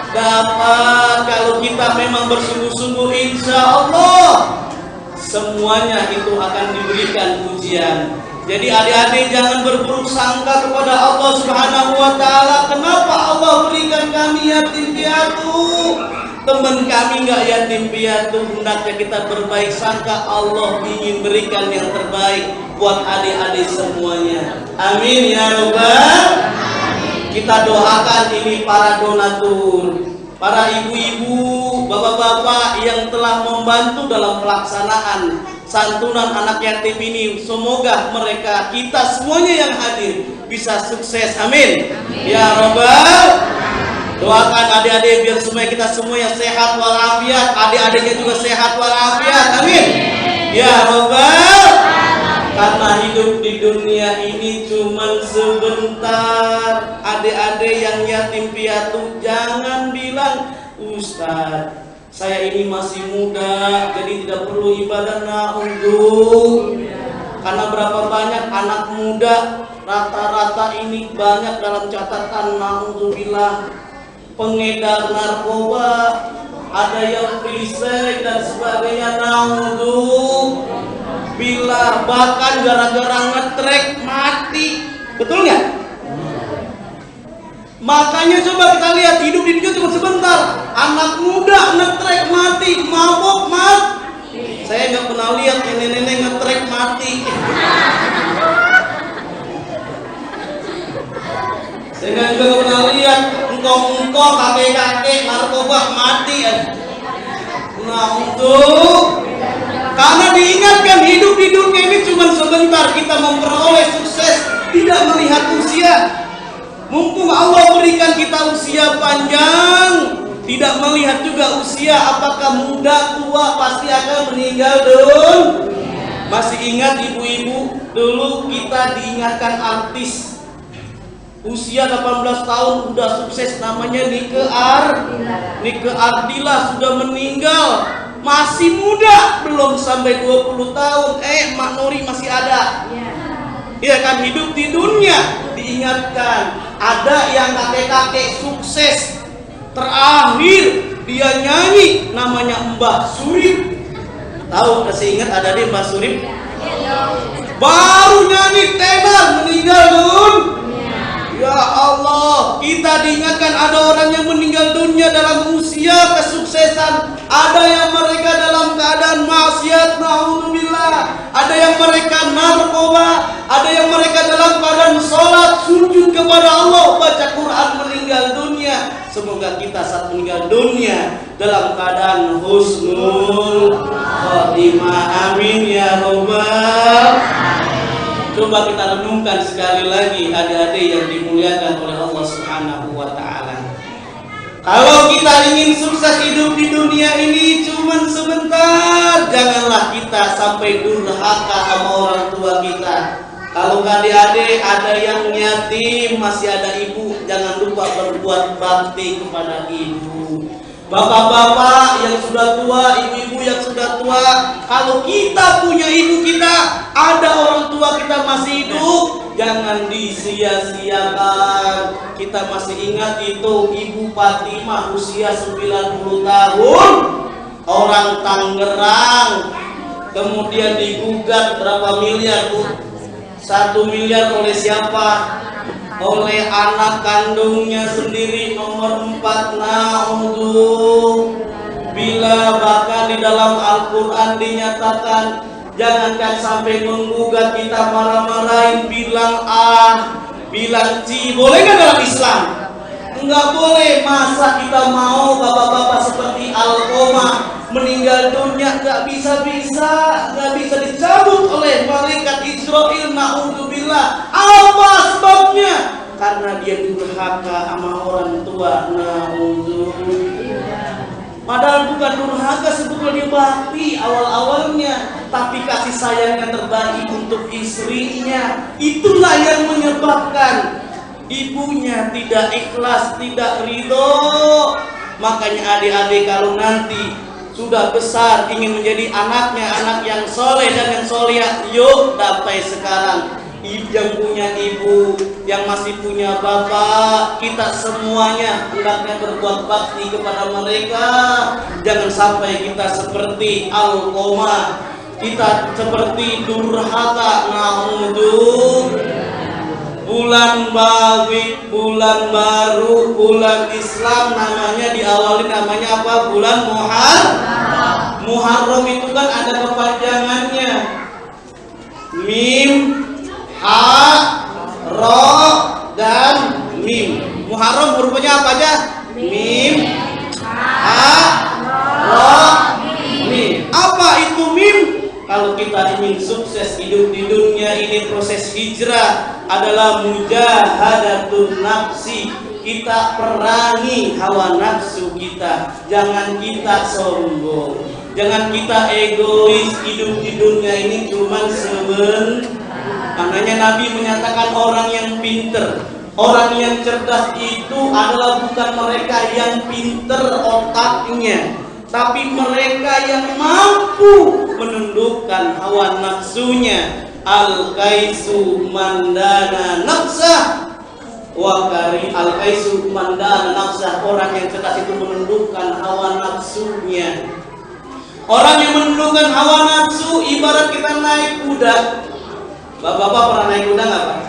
dapat. Kalau kita memang bersungguh-sungguh, insya Allah semuanya itu akan diberikan ujian. Jadi adik-adik jangan berburuk sangka kepada Allah Subhanahu wa taala. Kenapa Allah berikan kami yatim piatu? Teman kami nggak yatim piatu, hendaknya kita berbaik sangka. Allah ingin berikan yang terbaik buat adik-adik semuanya. Amin ya rabbal. Kita doakan ini para donatur, para ibu-ibu, bapak-bapak yang telah membantu dalam pelaksanaan santunan anak yatim ini. Semoga mereka, kita semuanya yang hadir bisa sukses. Amin. Ya rabbal. Doakan adik-adik biar semua kita semuanya sehat walafiat, adik-adiknya juga sehat walafiat. Amin. Ya rabbal. Karena hidup di dunia ini cuma sebentar. Adik-adik yang yatim piatu jangan bilang, Ustaz, saya ini masih muda, jadi tidak perlu ibadah. Na'udzu. Karena berapa banyak anak muda rata-rata ini banyak dalam catatan, na'udzubillah, pengedar narkoba, ada yang free dan sebagainya. Na'udzubillah. Bahkan gara-gara ngetrek mati. Betul nggak? Makanya coba kita lihat, hidup di dunia cuma sebentar. Anak muda ngetrek mati, mabok mati. Saya nggak pernah lihat nenek-nenek ngetrek mati. Saya juga nggak pernah lihat engkong-engkong, kakek-kakek narkoba mati. Nah untuk karena diingatkan hidup di dunia ini cuma sebentar. Kita memperoleh sukses tidak melihat usia. Mumpung Allah berikan kita usia panjang, tidak melihat juga usia apakah muda tua, pasti akan meninggal dunia. Masih ingat ibu-ibu, dulu kita diingatkan artis usia 18 tahun udah sukses, namanya Nike Ardila sudah meninggal. Masih muda, belum sampai 20 tahun. Mak Nori masih ada. Iya kan, hidup di dunia. Diingatkan, ada yang kakek-kakek sukses. Terakhir dia nyanyi, namanya Mbah Surip. Tahu, masih ingat ada di Mbah Surip? Baru nyanyi tenar meninggal Ya Allah, kita diingatkan ada orang yang meninggal dunia dalam usia kesuksesan. Ada yang mereka dalam keadaan maksiat, naudzubillah. Ada yang mereka narkoba. Ada yang mereka dalam keadaan sholat, sujud kepada Allah, baca Quran, meninggal dunia. Semoga kita saat meninggal dunia dalam keadaan husnul khotimah. Amin ya Rabbal. Coba kita renungkan sekali lagi adik-adik yang dimuliakan oleh Allah Subhanahu wa ta'ala. Kalau kita ingin sukses hidup di dunia ini cuman sebentar, janganlah kita sampai durhaka sama orang tua kita. Kalau adik-adik ada yang yatim, masih ada ibu, jangan lupa berbuat bakti kepada ibu. Bapak-bapak yang sudah tua, ibu-ibu yang sudah tua, kalau kita punya ibu kita, ada orang tua kita masih hidup, jangan disia-siakan. Kita masih ingat itu Ibu Fatimah usia 90 tahun, orang Tangerang, kemudian digugat berapa miliar Bu? 1 miliar oleh siapa? Oleh anak kandungnya sendiri, nomor 4. Bila bahkan di dalam Al-Quran dinyatakan, jangankan sampai menggugat, kita marah-marahin, bilang bilang boleh nggak dalam Islam? Enggak boleh. Masa kita mau bapak-bapak seperti Alqomah meninggal dunia nggak bisa dicabut oleh malaikat Israel, naudzubillah. Apa sebabnya? Karena dia durhaka sama orang tua, naudzubillah. Padahal bukan durhaka, sebetulnya bakti awal-awalnya, tapi kasih sayangnya terbagi untuk istrinya. Itulah yang menyebabkan ibunya tidak ikhlas, tidak ridho. Makanya adik-adik kalau nanti sudah besar ingin menjadi anaknya anak yang soleh dan yang soleh, yuk dapai sekarang. Yang punya ibu, yang masih punya bapak, kita semuanya hendaknya berbuat bakti kepada mereka. Jangan sampai kita seperti Alqomah, kita seperti durhaka. Bulan bawit, bulan baru, bulan Islam namanya diawali namanya apa? Bulan Muharram. Muharram itu kan ada kepanjangannya. Mim, Ha, Ro, dan Mim. Muharram hurufnya apa aja? Mim, Ha, Ro, Mim. Apa itu Mim? Kalau kita ingin sukses hidup di dunia ini, proses hijrah adalah mujahadatun nafsi. Kita perangi hawa nafsu kita. Jangan kita sombong. Jangan kita egois. Hidup di dunia ini cuma sebentar. Makanya Nabi menyatakan orang yang pinter, orang yang cerdas itu adalah bukan mereka yang pinter otaknya, tapi mereka yang mampu menundukkan hawa nafsunya. Al-kaisu mandana nafsah wa kari al-kaisu mandana nafsah. Orang yang cerdas itu menundukkan hawa nafsunya. Orang yang menundukkan hawa nafsu ibarat kita naik kuda. Bapak-bapak pernah naik kuda nggak Pak?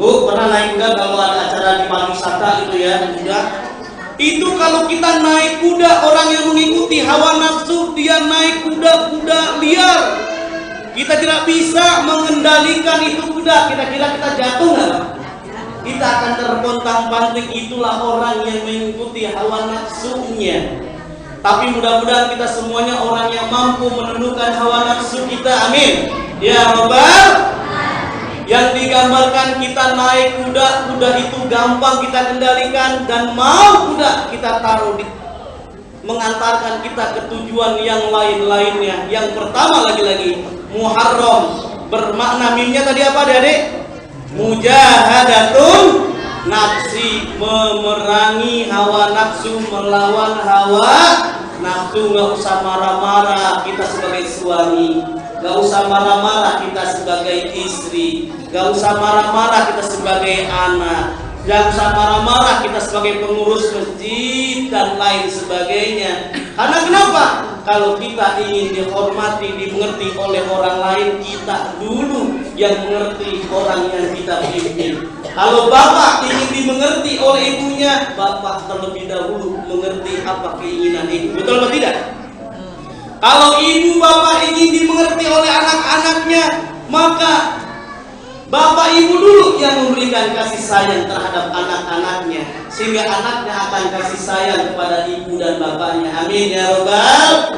Bu, pernah naik kuda kalau ada acara di pariwisata itu ya, kuda. Itu kalau kita naik kuda, orang yang mengikuti hawa nafsu, dia naik kuda liar. Kita tidak bisa mengendalikan itu kuda. Kira-kira kita jatuh nggak Pak? Kita akan terpontang-panting. Itulah orang yang mengikuti hawa nafsunya. Tapi mudah-mudahan kita semuanya orang yang mampu menundukkan hawa nafsu kita. Amin ya Rabbal. Yang digambarkan kita naik kuda, kuda itu gampang kita kendalikan, dan mau kuda kita taruh di mengantarkan kita ke tujuan yang lain-lainnya. Yang pertama lagi-lagi Muharram bermakna mimnya tadi apa adik? Mujahadatun nafsi, memerangi hawa nafsu, melawan hawa nafsu. Gak usah marah-marah kita sebagai suami, gak usah marah-marah kita sebagai istri, gak usah marah-marah kita sebagai anak, gak usah marah-marah kita sebagai pengurus masjid dan lain sebagainya. Karena kenapa? Kalau kita ingin dihormati, dimengerti oleh orang lain, kita dulu yang mengerti orang yang kita pimpin. Kalau bapak ingin dimengerti oleh ibunya, bapak terlebih dahulu mengerti apa keinginan ibu. Betul atau tidak? Kalau ibu bapak ingin dimengerti oleh anak-anaknya, maka bapak ibu dulu yang memberikan kasih sayang terhadap anak-anaknya, sehingga anaknya akan kasih sayang kepada ibu dan bapaknya. Amin ya rabbal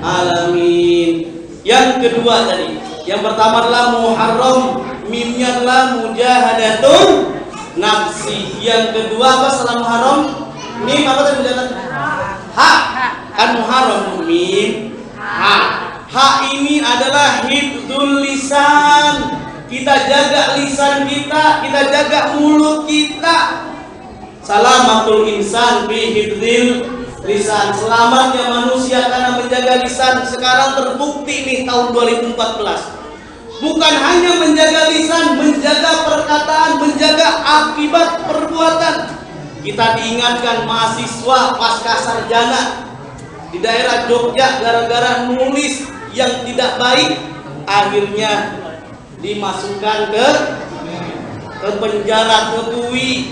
alamin. Yang kedua tadi, yang pertama adalah Muharram, mimnya adalah mujahadatun nafsi. Yang kedua apa setelah Muharram? Mim apa tadi mujahadatun? Ha. Kan Muharram mim. Ha. Ha ini adalah hifdzul lisan. Kita jaga lisan kita jaga mulut kita. Salamatul insan fi hifdzil lisan. Selamatnya manusia karena menjaga lisan. Sekarang terbukti nih tahun 2014. Bukan hanya menjaga lisan, menjaga perkataan, menjaga akibat perbuatan. Kita diingatkan mahasiswa pasca sarjana di daerah Jogja gara-gara nulis yang tidak baik, akhirnya dimasukkan ke penjara, ke bui.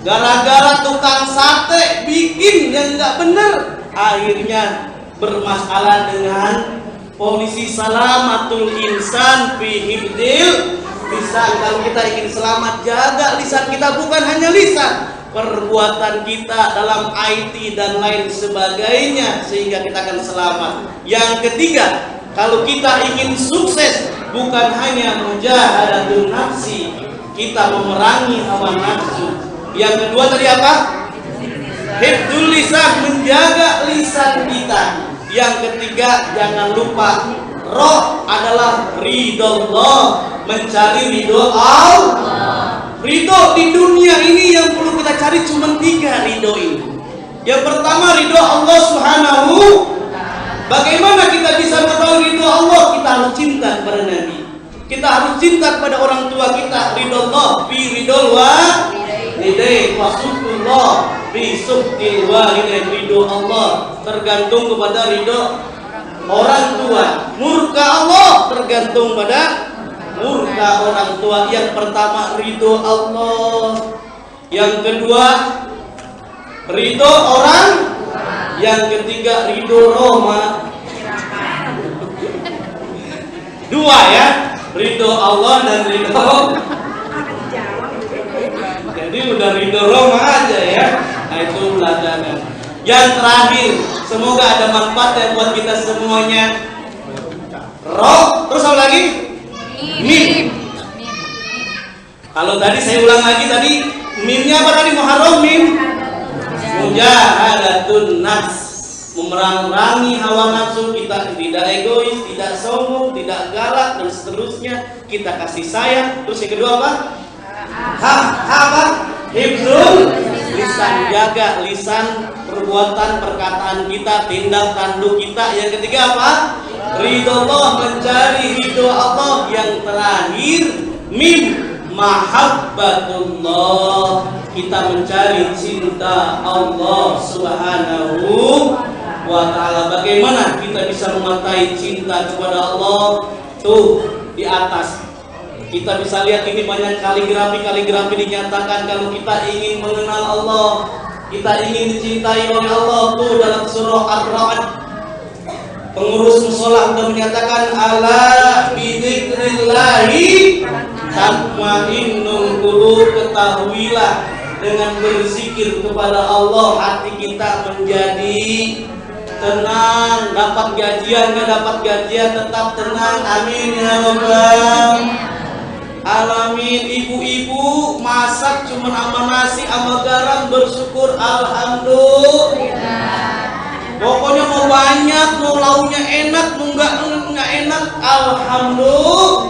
Gara-gara tukang sate bikin yang nggak benar, akhirnya bermasalah dengan polisi. Salamatul insan fi hifdzil lisan. Kalau kita ingin selamat, jaga lisan kita. Bukan hanya lisan, perbuatan kita dalam IT dan lain sebagainya, sehingga kita akan selamat. Yang ketiga, kalau kita ingin sukses, bukan hanya mujahadatun nafsi, kita memerangi hawa nafsu. Yang kedua tadi apa? Hifdzul lisan, menjaga lisan kita. Yang ketiga, jangan lupa roh adalah ridho Allah, mencari ridho Allah. Ridho di dunia ini yang perlu kita cari cuma 3 ridho ini. Yang pertama ridho Allah Subhanahu. Bagaimana kita bisa mengetahui ridho Allah? Kita harus cinta kepada Nabi. Kita harus cinta kepada orang tua kita. Ridho Allah fi ridho walidayhi wa sunnatullah fi sunnil walidayhi. Ridho Allah tergantung kepada ridho orang tua. Murka Allah tergantung pada murka orang tua. Yang pertama ridho Allah. Yang kedua ridho orang. Yang ketiga ridho Roma. 2 ya, ridho Allah dan ridho. Jadi udah ridho Roma aja ya. Nah itu belakangan. Yang terakhir, semoga ada manfaat buat kita semuanya. Roh, terus apa lagi? Mim. Kalau tadi saya ulang lagi tadi, mimnya apa tadi? Muharram mim. Mujahadatun nafs, memerangi hawa nafsu kita, tidak egois, tidak sombong, tidak galak dan seterusnya. Kita kasih sayang. Terus yang kedua apa? Apa? Hifdzul lisan, jaga lisan, perbuatan, perkataan kita, tindak tanduk kita. Yang ketiga apa? Ridho Allah, mencari ridho Allah. Yang terakhir mim, mahabbatullah, kita mencari cinta Allah Subhanahu wa ta'ala. Bagaimana kita bisa mengatai cinta kepada Allah? Tuh di atas kita bisa lihat ini banyak kaligrafi dinyatakan kalau kita ingin mengenal Allah, kita ingin dicintai oleh Allah. Tuh dalam surah Ar-Ra'd, pengurus musola sudah menyatakan ala bidzikrillahi tatmainnul qulub. Ketahuilah dengan berzikir kepada Allah hati kita menjadi tenang. Dapat gajian nggak dapat gajian tetap tenang. Amin ya rabbal alamin. Ibu-ibu masak cuma sama nasi sama garam, bersyukur alhamdulillah. Pokoknya mau banyak, mau lauknya enak, mau enggak nggak enak, alhamdulillah,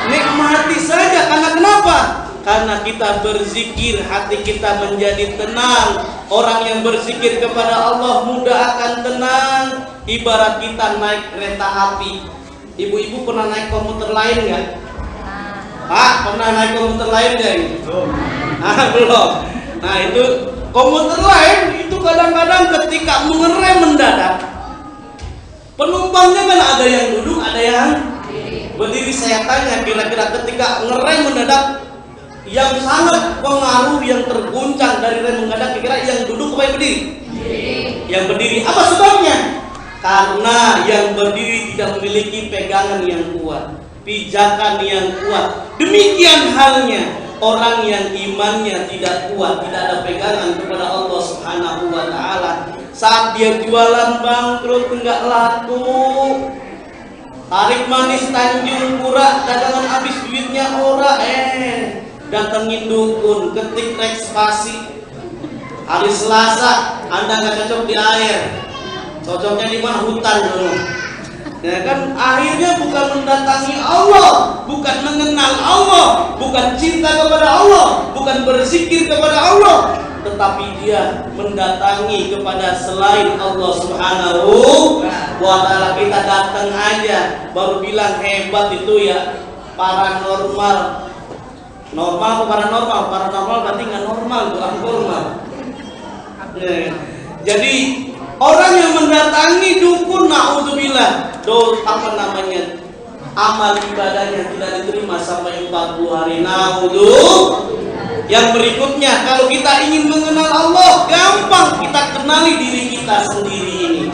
nikmati saja. Karena kenapa? Karena kita berzikir, hati kita menjadi tenang. Orang yang berzikir kepada Allah mudah akan tenang. Ibarat kita naik kereta api. Ibu-ibu pernah naik komuter lain nggak? Pak, pernah naik komuter lain nggak? Belum. Nah itu komuter lain itu kadang-kadang ketika mengerem mendadak, penumpangnya kan ada yang duduk, ada yang berdiri. Saya tanya, kira-kira ketika ngerem mendadak, yang sangat pengaruh, yang terguncang dari rem mendadak, kira-kira yang duduk apa yang berdiri? Yang berdiri. Apa sebabnya? Karena yang berdiri tidak memiliki pegangan yang kuat, pijakan yang kuat. Demikian halnya orang yang imannya tidak kuat, tidak ada pegangan kepada Allah Subhanahu wa taala, saat dia jualan bangkrut, enggak laku. Tarik manis Tanjung Pura, dagangan habis duitnya ora, datengin dukun, ketik rek spasi. Hari Selasa Anda nggak cocok di air, cocoknya di mana? Hutan dulu. Ya kan, akhirnya bukan mendatangi Allah, bukan mengenal Allah, bukan cinta kepada Allah, bukan berzikir kepada Allah, tetapi dia mendatangi kepada selain Allah Subhanahu wa taala. Kita datang aja baru bilang hebat itu ya paranormal. Normal atau paranormal? Paranormal berarti nggak normal, bukan normal. Jadi orang yang mendatangi dukun, naudzubillah, amal ibadahnya tidak diterima sampai 40 hari. Naudzubillah. Yang berikutnya, kalau kita ingin mengenal Allah, gampang, kita kenali diri kita sendiri ini.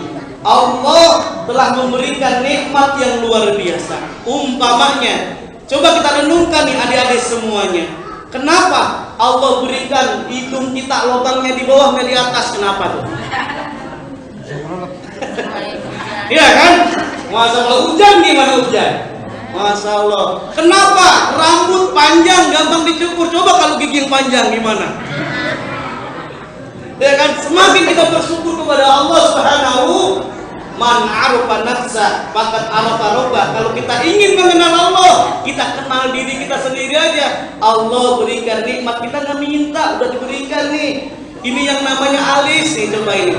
Allah telah memberikan nikmat yang luar biasa. Umpamanya, coba kita renungkan nih adik-adik semuanya. Kenapa Allah berikan hidung kita lubangnya di bawah nggak di atas? Kenapa tuh? Iya kan? Masa Allah hujan gimana hujan? Masya Allah. Kenapa rambut panjang gampang dicukur? Coba kalau gigi yang panjang gimana? Ya kan? Semakin kita bersyukur kepada Allah Subhanahu, man arafa nafsa faqad arafa rabbah. Kalau kita ingin mengenal Allah, kita kenal diri kita sendiri aja. Allah berikan nikmat, kita nggak minta, udah diberikan nih. Ini yang namanya alis nih, coba ini.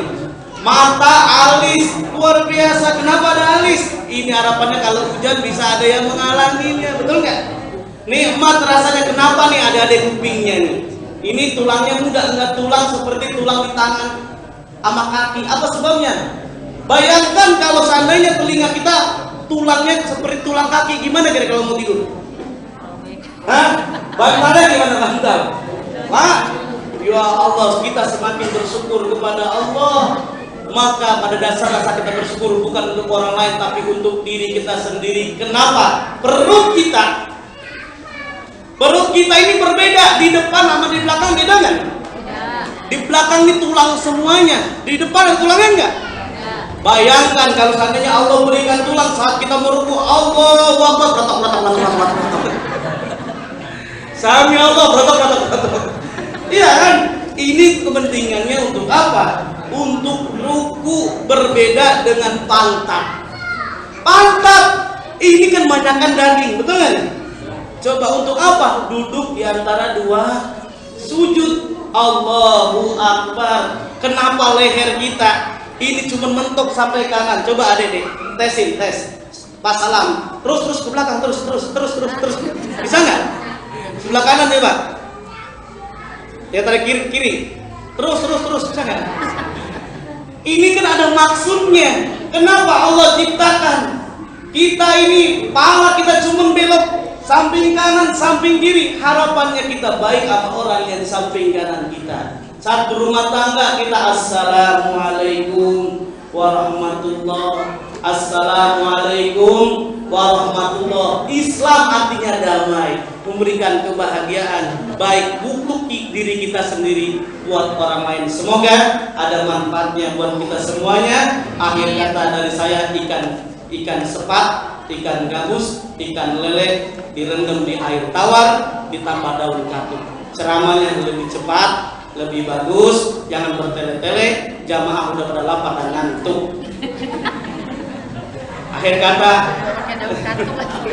Mata, alis, luar biasa. Kenapa ada alis? Ini harapannya kalau hujan bisa ada yang menghalanginya, betul nggak? Nikmat rasanya. Kenapa nih ada kupingnya nih? Ini tulangnya muda, enggak tulang seperti tulang di tangan sama kaki. Apa sebabnya? Bayangkan kalau seandainya telinga kita tulangnya seperti tulang kaki, gimana kira kalau mau tidur? Bagaimana gimana bantal? Ya Allah, kita semakin bersyukur kepada Allah. Maka pada dasarnya kita bersyukur bukan untuk orang lain, tapi untuk diri kita sendiri. Kenapa? Perut kita ini berbeda. Di depan sama di belakang beda nggak? Di belakang ini tulang semuanya, di depan ada tulangnya nggak? Bayangkan kalau seandainya Allah berikan tulang saat kita meruku, Allahu Akbar, Sami Allah, iya kan? Ini kepentingannya untuk apa? Untuk ruku. Berbeda dengan pantat. Pantat ini kan banyakkan daging, betul nggak? Coba untuk apa? Duduk di antara dua sujud. Allahu Akbar. Kenapa leher kita ini cuma mentok sampai kanan? Coba adek tes pas salam terus ke belakang, terus bisa nggak? Sebelah kanan ya Pak, ya tarik kiri terus bisa nggak? Ini kan ada maksudnya. Kenapa Allah ciptakan kita ini? Pala kita cuma belok samping kanan, samping kiri. Harapannya kita baik sama orang yang samping kanan kita. Saat berumah tangga kita assalamualaikum warahmatullah, assalamualaikum warahmatullah. Islam artinya damai, memberikan kebahagiaan, baik untuk diri kita sendiri buat orang lain. Semoga ada manfaatnya buat kita semuanya. Akhir kata dari saya, ikan sepat, ikan gabus, ikan lele direndam di air tawar ditambah daun katun. Ceramahnya lebih cepat, lebih bagus, jangan bertele-tele. Jamaah udah pada lapar dan ngantuk. Akhir kata Pakai daun kantung lagi.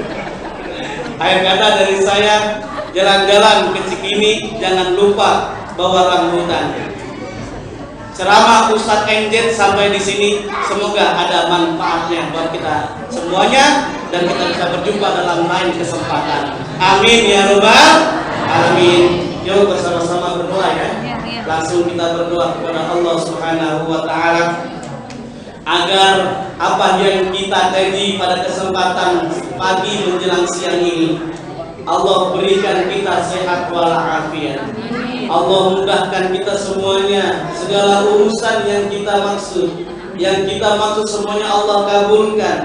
akhir kata dari saya, jalan-jalan ke Cikini jangan lupa bawa rambutan. Ceramah Ustadz Enjet sampai di sini, semoga ada manfaatnya buat kita semuanya dan kita bisa berjumpa dalam lain kesempatan. Amin ya robbal alamin. Yuk bersama-sama berdoa ya. Langsung kita berdoa kepada Allah Subhanahu wa taala agar apa yang kita kaji pada kesempatan pagi menjelang siang ini Allah berikan kita sehat walafiat. Allah mudahkan kita semuanya, segala urusan yang kita maksud semuanya Allah kabulkan.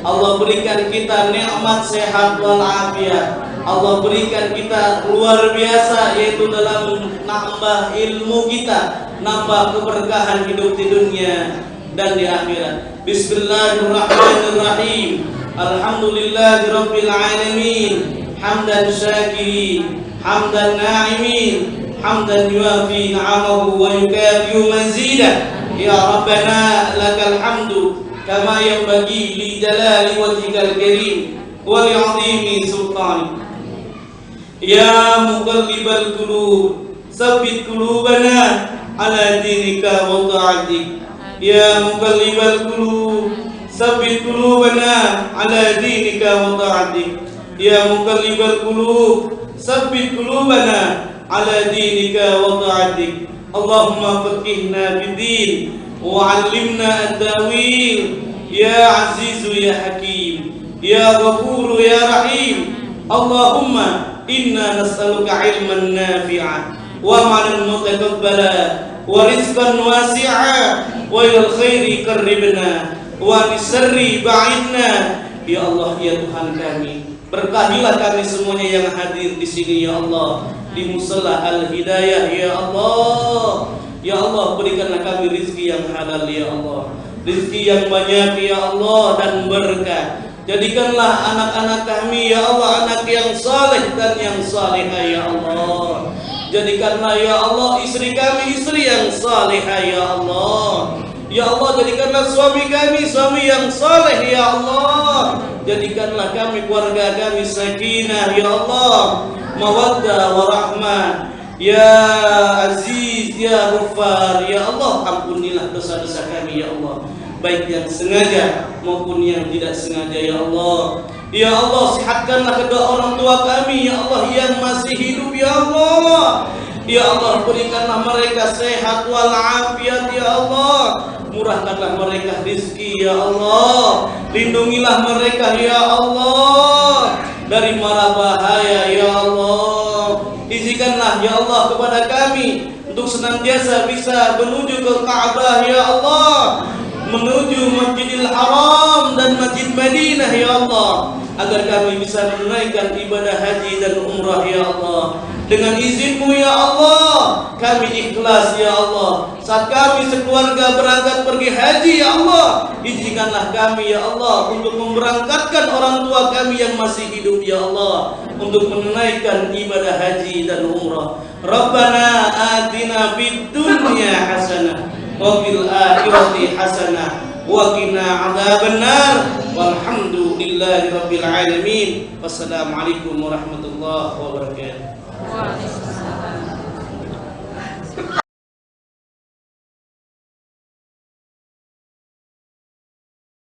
Allah berikan kita nikmat sehat walafiat. Allah berikan kita luar biasa, yaitu dalam nambah ilmu kita, nambah keberkahan hidup di dunia dan di akhirat. Bismillahirrahmanirrahim. Alhamdulillahirabbil alamin. Hamdan syakirin, hamdan na'imin, hamdan yuafi na'amahu wa yukafi'u mazidah. Ya Rabbana lakal hamdu kama yanbaghi li jalali wajhikal karim wa li 'azimi sultanik. Ya muqallibal qulub tsabbit qulubana ala dinika wa ta'atik. Ya muqallibal qulub tsabbit qulubana ala dinika wa ta'atik. Ya muqallibal qulub tsabbit qulubana ala dinika wa ta'atik. Allahumma faqihna fid-din wa 'allimna at-ta'wil. Ya Azizu ya Hakim, ya Ghafur ya Rahim. Allahumma inna nas'aluka ilman nafi'a wa 'amalan mutaqabbala wa rizqan wasi'a wa ilal khairi qarribna wa nisarri ba'idna. Ya Allah ya Tuhan kami, berkahilah kami semuanya yang hadir di sini ya Allah, di musalla Al-Hidayah ya Allah. Ya Allah berikanlah kami rizki yang halal ya Allah, rizki yang banyak ya Allah dan berkah. Jadikanlah anak-anak kami ya Allah anak yang saleh dan yang salihah ya Allah. Jadikanlah ya Allah istri kami istri yang salihah ya Allah. Ya Allah jadikanlah suami kami suami yang saleh ya Allah. Jadikanlah kami keluarga kami sakinah ya Allah, mawaddah warahmah. Ya Aziz ya Ghaffar ya Allah, ampunilah dosa-dosa kami ya Allah, baik yang sengaja maupun yang tidak sengaja ya Allah. Ya Allah sihatkanlah kedua orang tua kami ya Allah yang masih hidup ya Allah. Ya Allah berikanlah mereka sehat walafiat ya Allah. Murahkanlah mereka rizki ya Allah. Lindungilah mereka ya Allah dari mara bahaya ya Allah. Izinkanlah ya Allah kepada kami untuk senantiasa bisa menuju ke Ka'bah ya Allah, menuju Masjidil Haram dan Masjid Madinah ya Allah, agar kami bisa menunaikan ibadah haji dan umrah ya Allah. Dengan izin-Mu ya Allah, kami ikhlas ya Allah. Saat kami sekeluarga berangkat pergi haji ya Allah, izinkanlah kami ya Allah untuk memberangkatkan orang tua kami yang masih hidup ya Allah, untuk menunaikan ibadah haji dan umrah. Rabbana atina fid dunya hasanah wa fil akhirati hasanah wa qina adzabannar. Walhamdulillahi rabbil alamin. Wassalamualaikum warahmatullahi wabarakatuh. Waalaikumsalam.